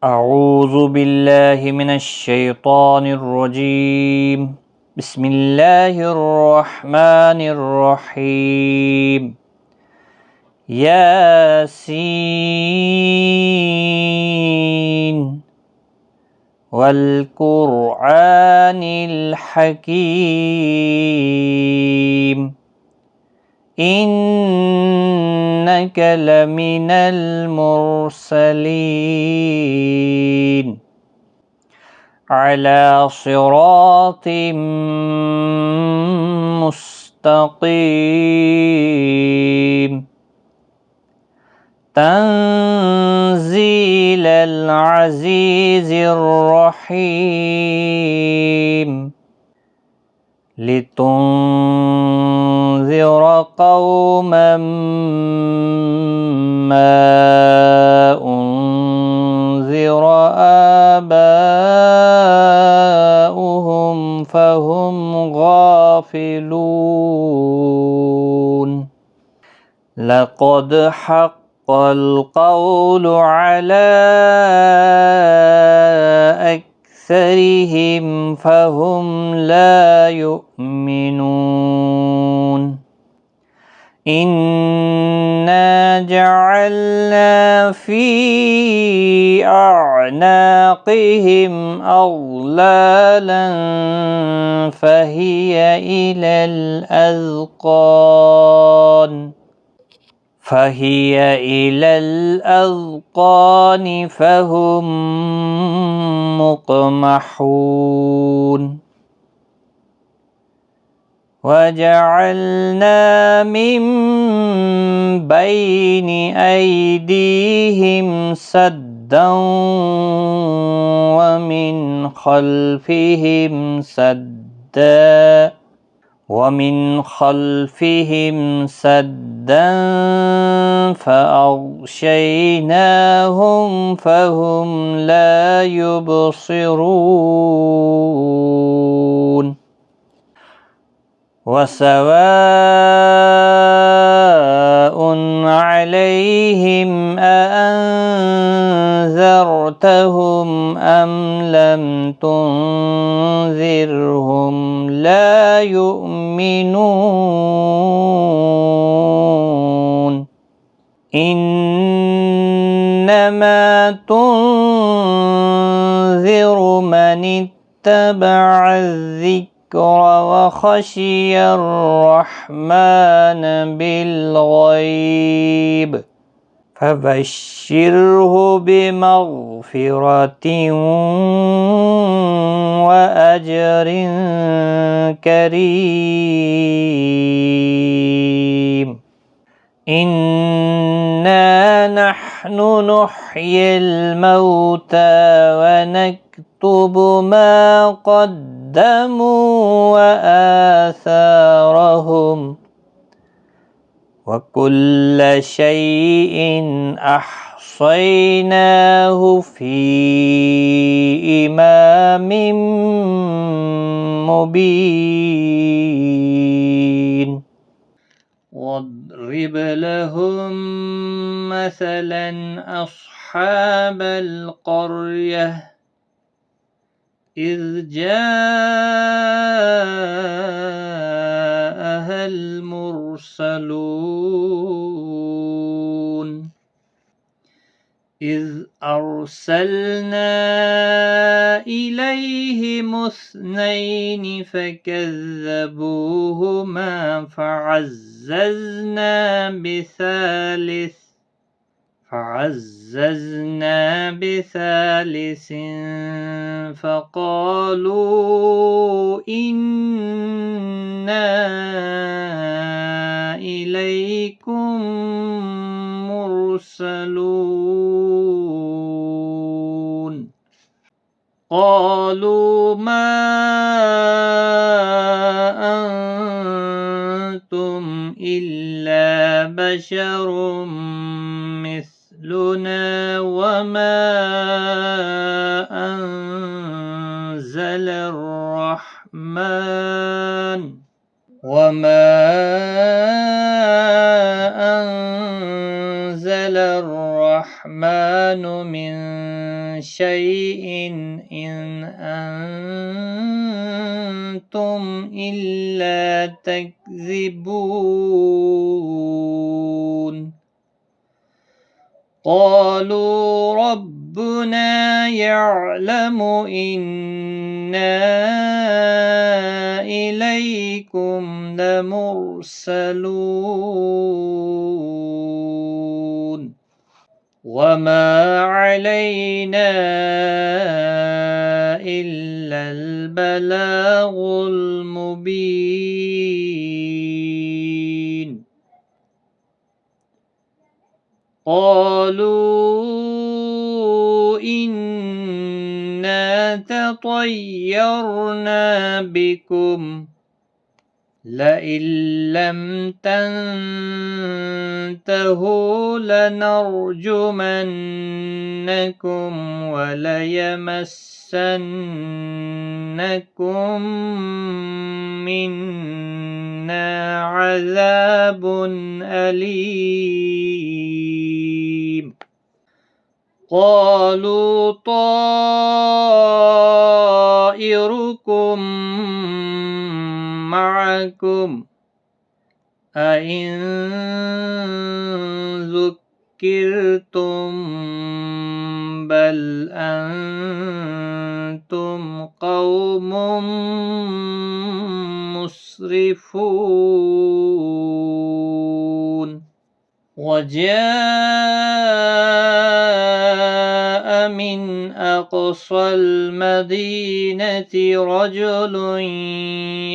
أعوذ بالله من الشيطان الرجيم. بسم الله الرحمن الرحيم. ياسين والقرآن الحكيم إنك لمن المرسلين على صراط مستقيم تنزيل العزيز الرحيم لتنذر قوما ما أنذر آباؤهم فهم غافلون لقد حق القول على أكثرهم فهم لا يؤمنون إنا جعلنا في أعناقهم أغلالا فهي إلى الأذقان فهم مقمحون وجعلنا من بين أيديهم سدا ومن خلفهم سدا فأغشيناهم فهم لا يبصرون وسواء عليهم أأنذرتهم أم لم تنذرهم لا يؤمنون إنما تنذر من اتبع الذكر وخشي الرحمن بالغيب فبشره بمغفرة وأجر كريم إنا نحن نحيي الموتى ونكتب ما قدموا وآثارهم وكل شيء أحصيناه في إمام مبين واضرب لهم مثلا أصحاب القرية إذ جاءها المرسلون إذ أرسلنا إليهم اثنين فكذبوهما فعززنا بثالث فقالوا إنا إليكم مرسلون قالوا ما أنتم إلا بشر مثلنا وما أنزل الرحمن من شيء إن أنتم إلا تكذبون قالوا ربنا يعلم إنا إليكم لمرسلون وما علينا إلا البلاغ المبين قالوا إنا تطيرنا بكم لئن لم تنتهوا لنرجمنكم وليمسنكم منا عذاب أليم قالوا طائركم معكم أئن ذكرتم بل أنتم قوم مسرفون وجاء من أقصى المدينة رجل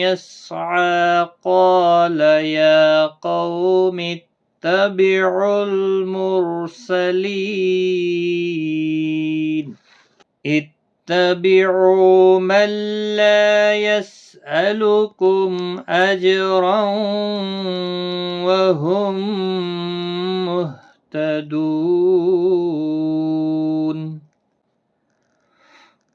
يسعى قال يا قوم اتبعوا المرسلين اتبعوا من لا يسألكم أجرا وهم مهتدون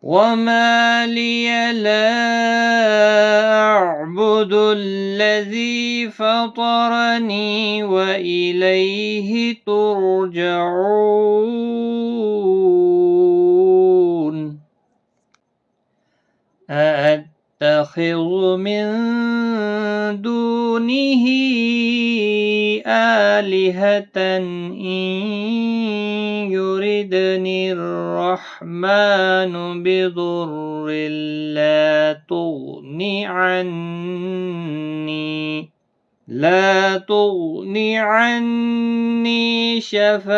وما لي لا أعبد الذي فطرني وإليه ترجعون أأتخذ من دونه آلهة إن يردني الرحمن بضر لا تغن عني شفاعتهم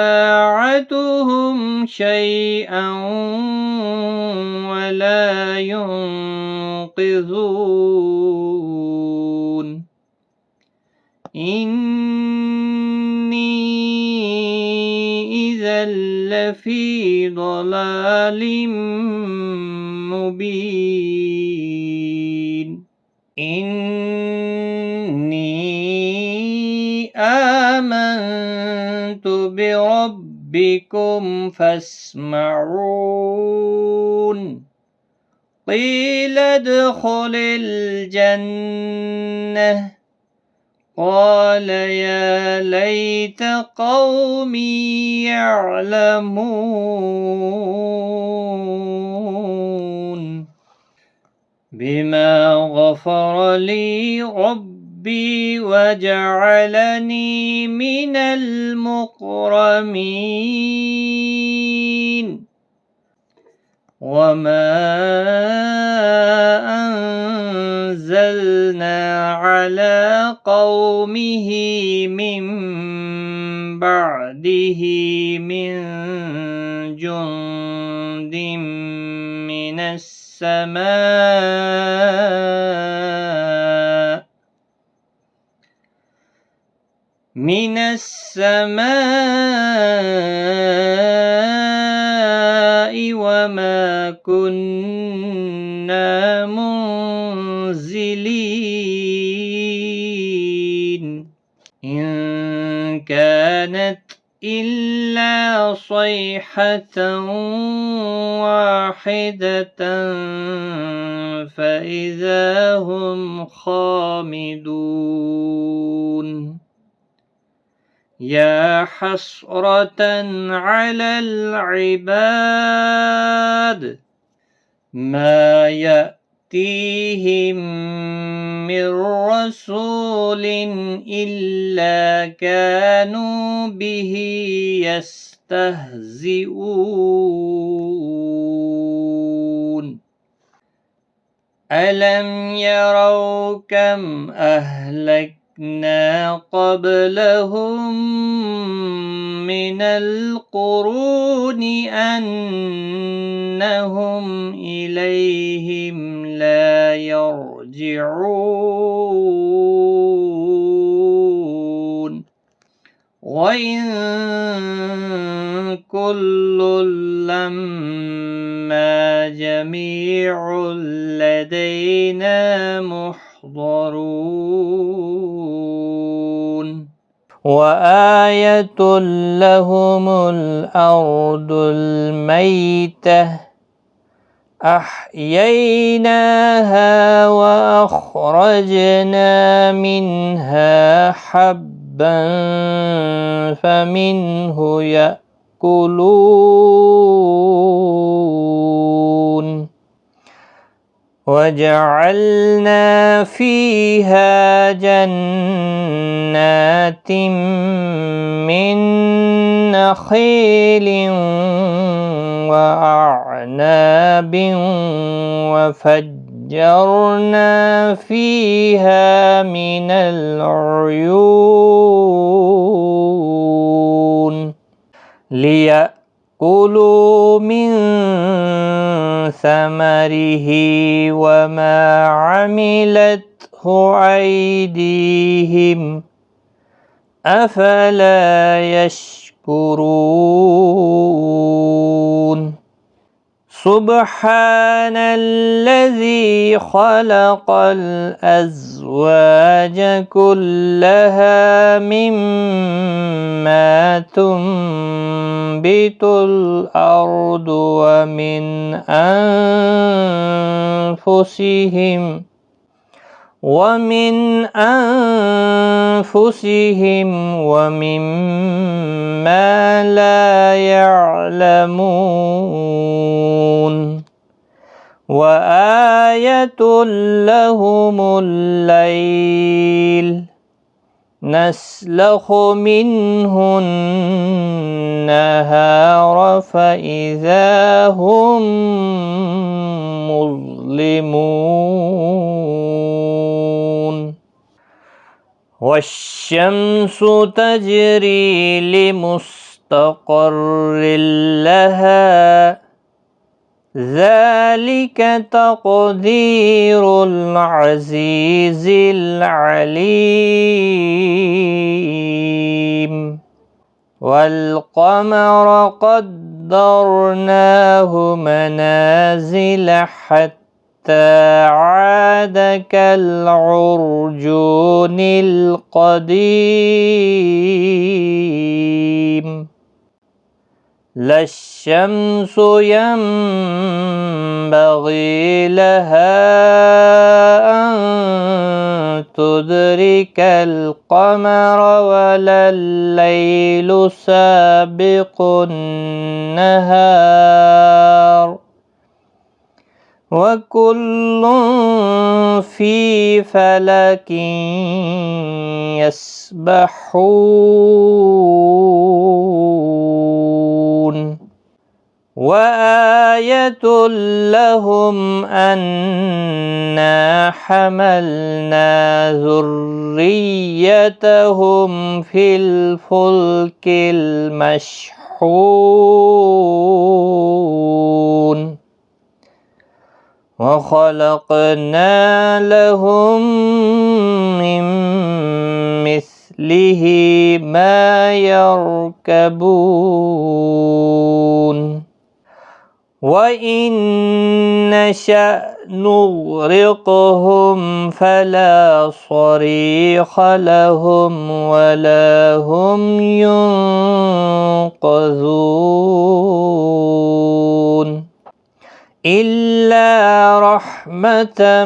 شيئا ولا ينقذون إني إذا لفي ضلال مبين إني آمنت بربكم فاسمعون قيل ادخل الجنة قال يا ليت قومي يعلمون بما غفر لي ربي وجعلني من المكرمين وما أنزلنا على قومه من بعده من جند من السماء وما كنا منزلين إن كانت إلا صيحة واحدة فإذا هم خامدون يا حسرة على العباد ما يأتيهم من رسول إلا كانوا به يستهزئون ألم يروا كم أهلكنا قبلهم من القرون أنهم إليهم لا يرجعون وإن كل لما جميع لدينا محضرون وآية لهم الأرض الميتة أحييناها وأخرجنا منها حبا فمنه يأكلون وجعلنا فيها جنات من نخيل وأعناب وفجرنا فيها من العيون ليأكلوا من ثمره وما عملته أيديهم أفلا يشكرون سبحان الذي خلق الأزواج كلها مما تنبت الأرض ومن أنفسهم ومما لا يعلمون وآية لهم الليل نسلخ منه النهار فإذا هم مظلمون والشمس تجري لمستقر لها ذلك تقدير العزيز العليم والقمر قدرناه منازل حتى عاد كالعرجون القديم لا الشمس ينبغي لها أن تدرك القمر ولا الليل سابق النهار وكل في فلك يسبحون وآية لهم أنا حملنا ذريتهم في الفلك المشحون وخلقنا لهم من مثله ما يركبون وإن نشأ نغرقهم فلا صريخ لهم ولا هم ينقذون إلا رحمة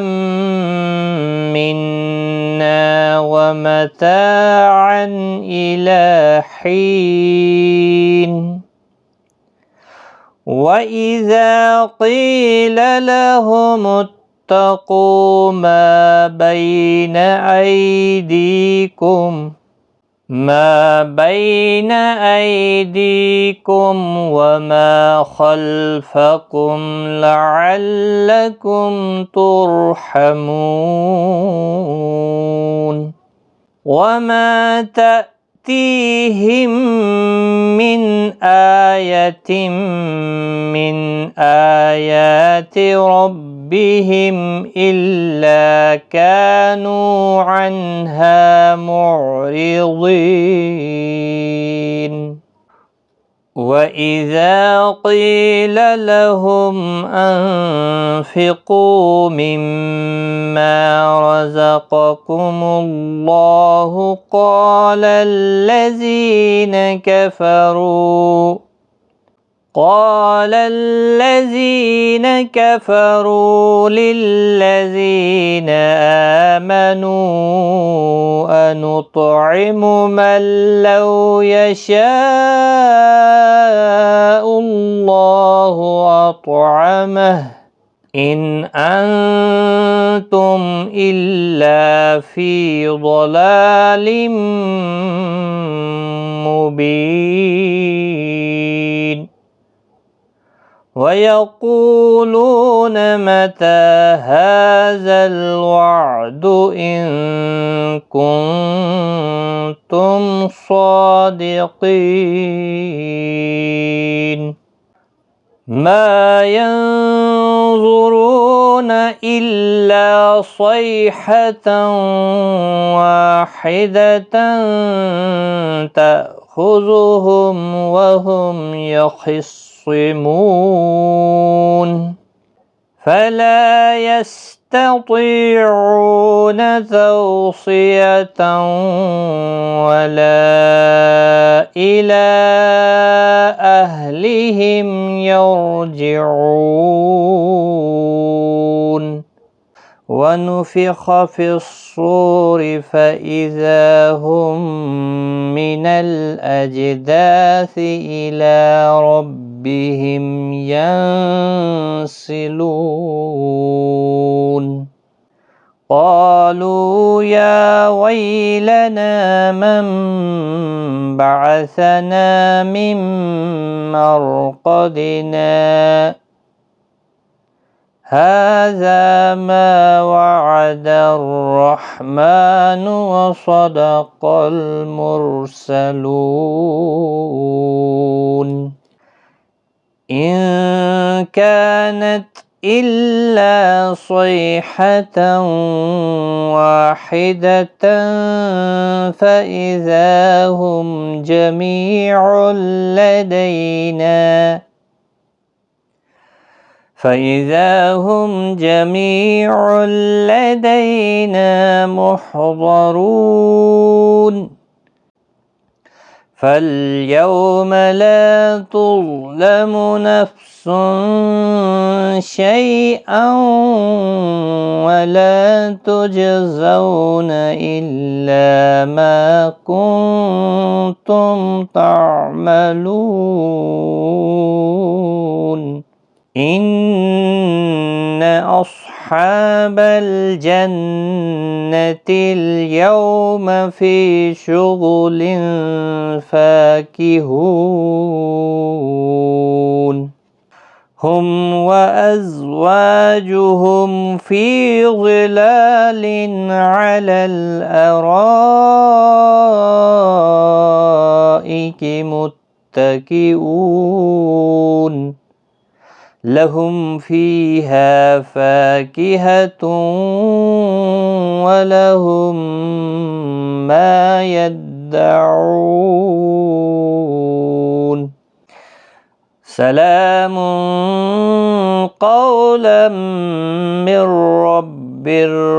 منا ومتاعا إلى حين وإذا قيل لهم اتقوا ما بين أيديكم وما خلفكم لعلكم ترحمون وما تأتيهم من آية من آيات ربهم إلا كانوا عنها معرضين وإذا قيل لهم أنفقوا مما رزقكم الله قال الذين كفروا للذين آمنوا أنطعم من لو يشاء الله أطعمه إن أنتم إلا في ضلال مبين ويقولون متى هذا الوعد إن كنتم صادقين ما ينظرون إلا صيحة واحدة تأخذهم وهم يخصمون فلا يستطيعون توصية ولا إلى أهلهم يرجعون ونفخ في الصور فإذا هم من الأجداث إلى ربهم ينسلون قالوا يا ويلنا من بعثنا من مرقدنا هذا ما وعد الرحمن وصدق المرسلون إن كانت إلا صيحة واحدة فإذا هم جميع لدينا محضرون فاليوم لا تظلم نفس شيئا ولا تجزون إلا ما كنتم تعملون إن أصحاب الجنة اليوم في شغل فاكهون هم وأزواجهم في ظلال على الأرائك متكئون لهم فيها فاكهة ولهم ما يدعون سلام قولا من رب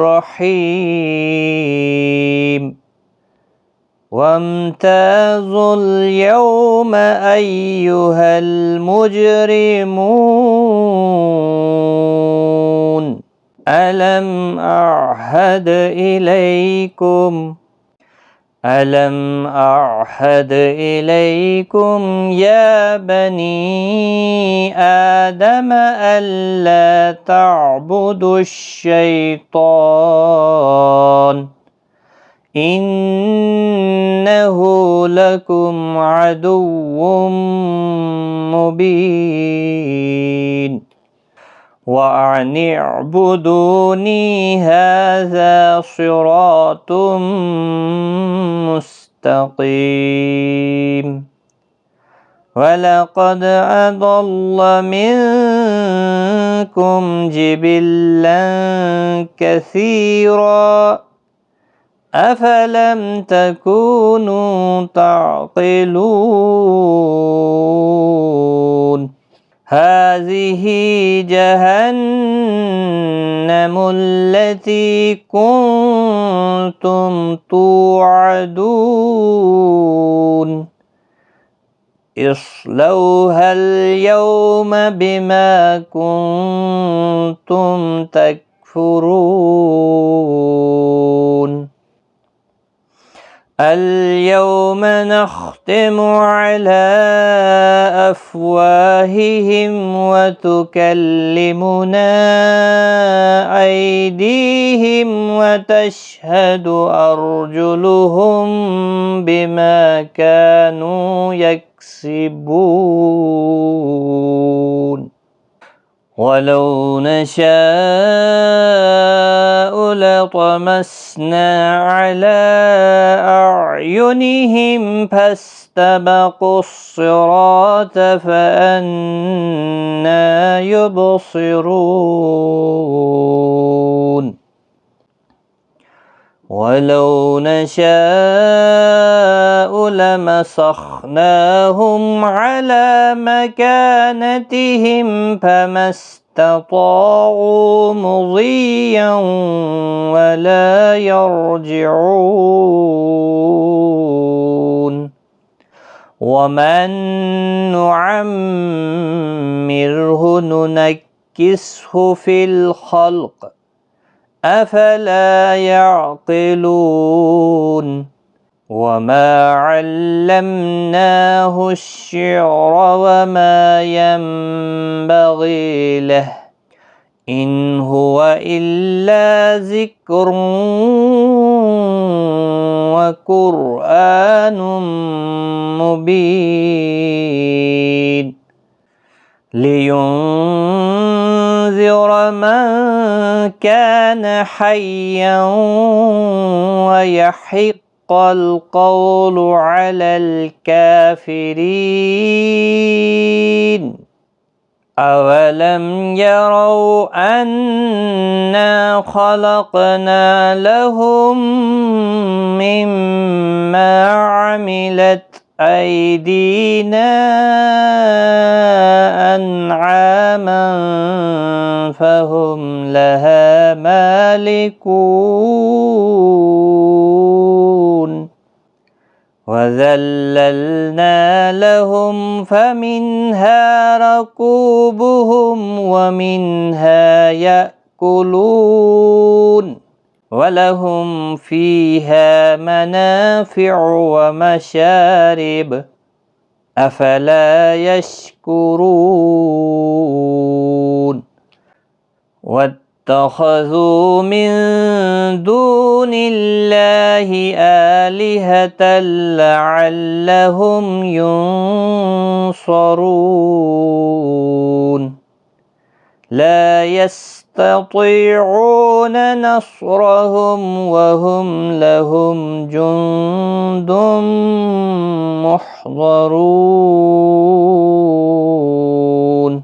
رحيم وامتازوا اليوم أيها المجرمون ألم أعهد إليكم يا بني آدم ألا تعبدوا الشيطان إنه لكم عدو مبين وأن اعبدوني هذا صراط مستقيم ولقد أضل منكم جبلا كثيرا أفلم تكونوا تعقلون هذه جهنم التي كنتم توعدون اصلوها اليوم بما كنتم تكفرون اليوم نختم على أفواههم وتكلمنا أيديهم وتشهد أرجلهم بما كانوا يكسبون ولو نشاء لطمسنا على أعينهم فاستبقوا الصراط فأنى يبصرون ولو نشاء لمسخناهم على مكانتهم فما استطاعوا مضيا ولا يرجعون ومن نعمره ننكسه في الخلق أفلا يعقلون وما علمناه الشعر وما ينبغي له إن هو إلا ذكر وقرآن مبين لينذر من كان حيا ويحق القول على الكافرين أولم يروا أنا خلقنا لهم مما عملت أيدينا أنعاما فهم لها مالكون وذللنا لهم فمنها ركوبهم ومنها يأكلون ولهم فيها منافع ومشارب أفلا يشكرون واتخذوا من دون الله آلهة لعلهم ينصرون لا يستطيعون نصرهم وهم لهم جند محضرون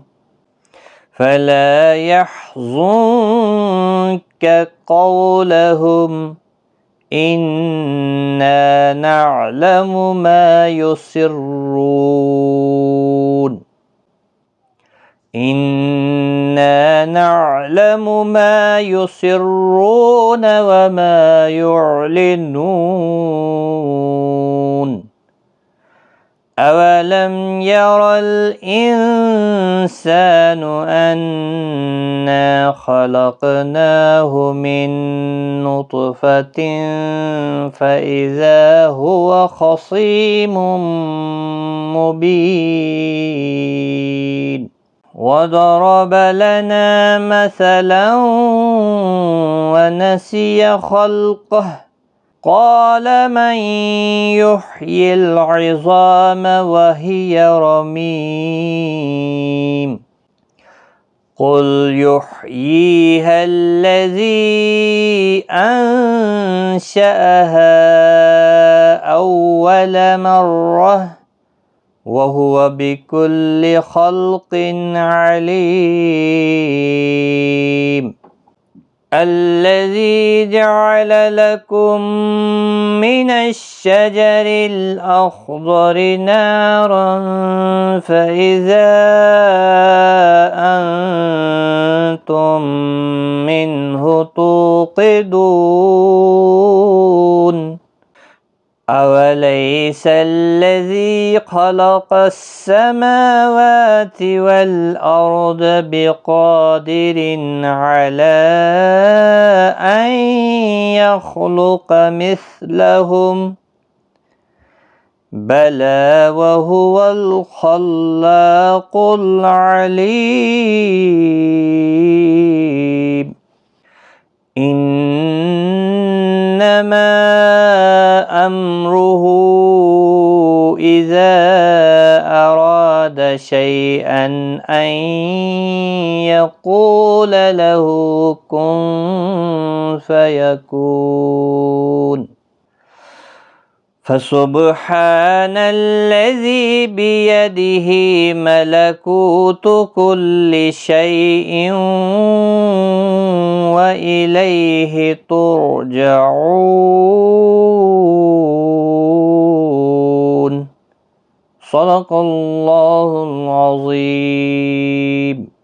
فلا يحزنك قولهم إنا نعلم ما يسرون إنا نعلم ما يسرون وما يعلنون أولم أولم ير الإنسان أنا خلقناه من نطفة فإذا هو خصيم مبين وضرب لنا مثلا ونسي خلقه قال من يحيي العظام وهي رميم قل يحييها الذي أنشأها أول مرة وهو بكل خلق عليم الذي جعل لكم من الشجر الأخضر نارا فإذا أنتم منه توقدون أوليس الذي خلق السماوات والأرض بقادر على أن يخلق مثلهم بلى وهو الخلاق العليم إنما أمره إذا أراد شيئا أن يقول له كن فيكون فسبحان الذي بيده ملكوت كل شيء وإليه ترجعون صدق الله العظيم.